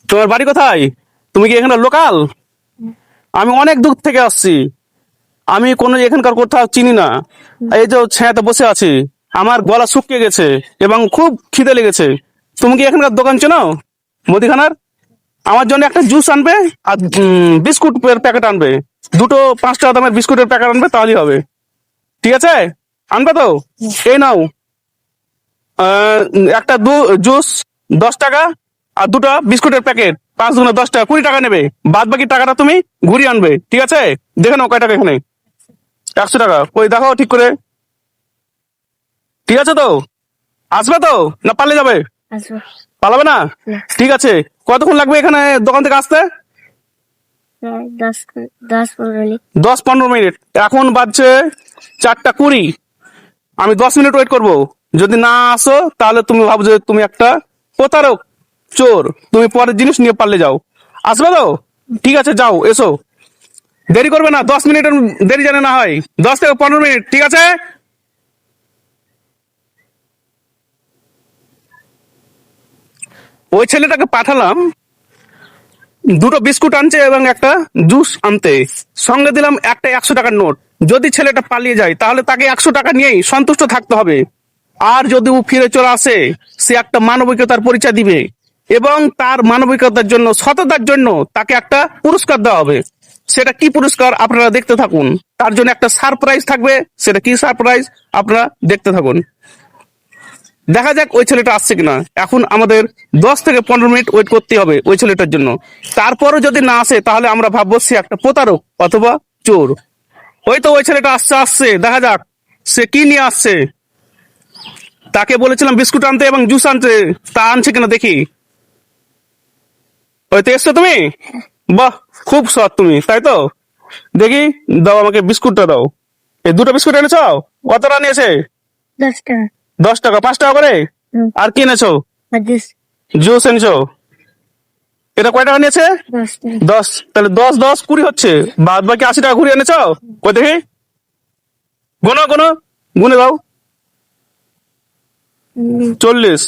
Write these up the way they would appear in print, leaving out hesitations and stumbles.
তোমার বাড়ি কোথায়? তুমি কি এখানে লোকাল? আমি অনেক দূর থেকে আসছি। আমি কোনো এখানকার কোথাও চিনি না। এই যে ছায়াতে বসে আছি, আমার গলা শুকিয়ে গেছে এবং খুব খিদে লেগেছে। তুমি কি এখানকার দোকান চেনো, মুদিখানার? আমার জন্য একটা জুস আনবে আর বিস্কুটের প্যাকেট আনবে। দুটো 5 টাকা দামের বিস্কুটের প্যাকেট আনবে, তাহলেই হবে। ঠিক আছে, আনবে তো? এই নাও, একটা জুস 10 টাকা, আর দুটো বিস্কুটের প্যাকেট 5 × 10 টাকা, 20 টাকা নেবে। বাদ বাকি টাকাটা তুমি ঘুরিয়ে আনবে, ঠিক আছে? দেখে নাও কয় টাকা এখানে। 100 টাকা। ওই দেখো ঠিক করে। ঠিক আছে তো? আসবে তো না পালিয়ে যাবে? আসবো। পালাবে না? না। ঠিক আছে। কতক্ষণ লাগবে এখানে দোকান থেকে আসতে? প্রায় 10-15 মিনিট। 10-15 মিনিট। এখন বাজছে 4টা 20। আমি 10 মিনিট ওয়েট করব। যদি না আসো তাহলে তুমি ভাবো যে তুমি একটা প্রতারক, চোর। তুমি পরের জিনিস নিয়ে পারলে যাও। আসবে তো? ঠিক আছে, যাও, এসো। দেরি করবে না, 10 মিনিটের দেরি জানে না হয়। 10 থেকে 15 মিনিট, ঠিক আছে? ওই ছেলেটাকে পাঠালাম দুটো বিস্কুট আনছে এবং একটা জুস আনতে। সঙ্গে দিলাম একটা 100 টাকার নোট। যদি ছেলেটা পালিয়ে যায় তাহলে তাকে 100 টাকা নিয়েই সন্তুষ্ট থাকতে হবে। আর যদি ও ফিরে চলে আসে, সে একটা মানবিকতার পরিচয় দিবে এবং তার মানবিকতার জন্য, সততার জন্য তাকে একটা পুরস্কার দেওয়া হবে। সেটা কি পুরস্কার আপনারা দেখতে থাকুন। তার জন্য একটা সারপ্রাইজ থাকবে। সেটা কি সারপ্রাইজ আপনারা দেখতে থাকুন। দেখা যাক ওই ছেলেটা আসছে কিনা। এখন আমাদের 10 থেকে 15 মিনিট ওয়েট করতে হবে ওই ছেলেটার জন্য। তারপরও যদি না আসে তাহলে আমরা ভাববো সে একটা প্রতারক অথবা চোর। ওই তো ওই ছেলেটা আসছে আসছে, দেখা যাক সে কি নিয়ে আসছে। তাকে বলেছিলাম বিস্কুট আনতে এবং জুস আনতে, তা আনছে কিনা দেখি। ওই তো এসছো তুমি? বাহ, খুব সৎ তুমি, তাই তো? দেখি, দাও আমাকে বিস্কুটটা দাও। এই দুটো বিস্কুট এনেছো? কতটা নিয়েছে? 10 টাকা। 10 টাকা, 5 টাকা করে। হুম। আর কি এনেছো? আর জুস। জুস এনেছো। এটা কয় টাকা নিয়েছে? 10 টাকা। 10। তাহলে 10-10-20 হচ্ছে। বাদ বাকি 80 টাকা ঘুরে এনেছো। কই দেখি, গোনো গোনো, গুনে দাও। 40।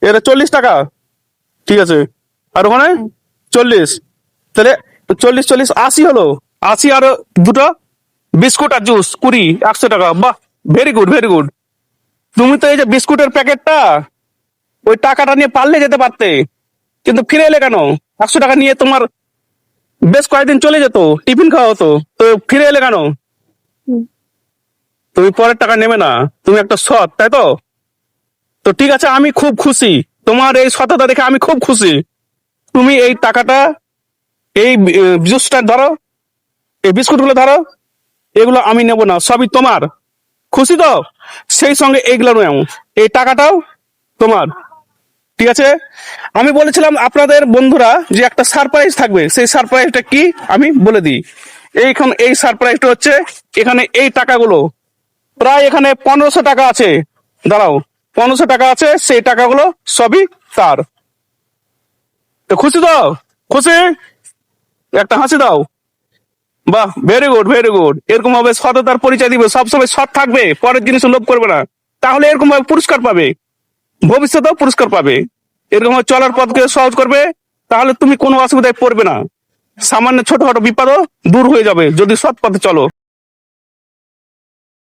এটা 40 টাকা। ঠিক আছে। আর ওখানে 40। তাহলে 40-40 80 হলো। 80 আর দুটো বিস্কুট আর জুস 20, 100 টাকা। বাহ, ভেরি গুড, ভেরি গুড। তুমি তো এই যে বিস্কুটের প্যাকেটটা, ওই টাকাটা নিয়ে পারলে যেতে পারতে, কিন্তু ফিরে এলে কেন? 100 টাকা নিয়ে তোমার বেশ কয়েকদিন চলে যেত, টিফিন খাওয়া হতো। তো ফিরে এলে কেন? হুম। তুমি পরের টাকা নেবে না। তুমি একটা সৎ, তাই তো? তো ঠিক আছে, আমি খুব খুশি। তোমার এই সততা দেখে আমি খুব খুশি। তুমি এই টাকাটা, এই জুসটা ধরো, এই বিস্কুটগুলো ধরো। এগুলো আমি নেব না, সবই তোমার। খুশি তো? সেই সঙ্গে এইগুলো নেও। এই টাকাটাও তোমার। ঠিক আছে। আমি বলেছিলাম আপনাদের বন্ধুরা যে একটা সারপ্রাইজ থাকবে। সেই সারপ্রাইজটা কি আমি বলে দিই। এই সারপ্রাইজটা হচ্ছে, এখানে এই টাকাগুলো প্রায় এখানে 1500 টাকা আছে। দাঁড়াও, 1500 টাকা আছে। সেই টাকাগুলো সবই তার। তো খুশি তো? খুশি? একটা হাসি দাও। বাহ, ভেরি গুড, ভেরি গুড। এরকম ভাবে সততার পরিচয় দিবে, সবসময় সৎ থাকবে, পরের জিনিস লোভ করবে না। তাহলে এরকম ভাবে পুরস্কার পাবে, ভবিষ্যতেও পুরস্কার পাবে। এরকম ভাবে চলার পথকে সহজ করবে, তাহলে তুমি কোনো অসুবিধায় পড়বে না। সামান্য ছোটখাটো বিপদও দূর হয়ে যাবে যদি সৎ পথে চলো।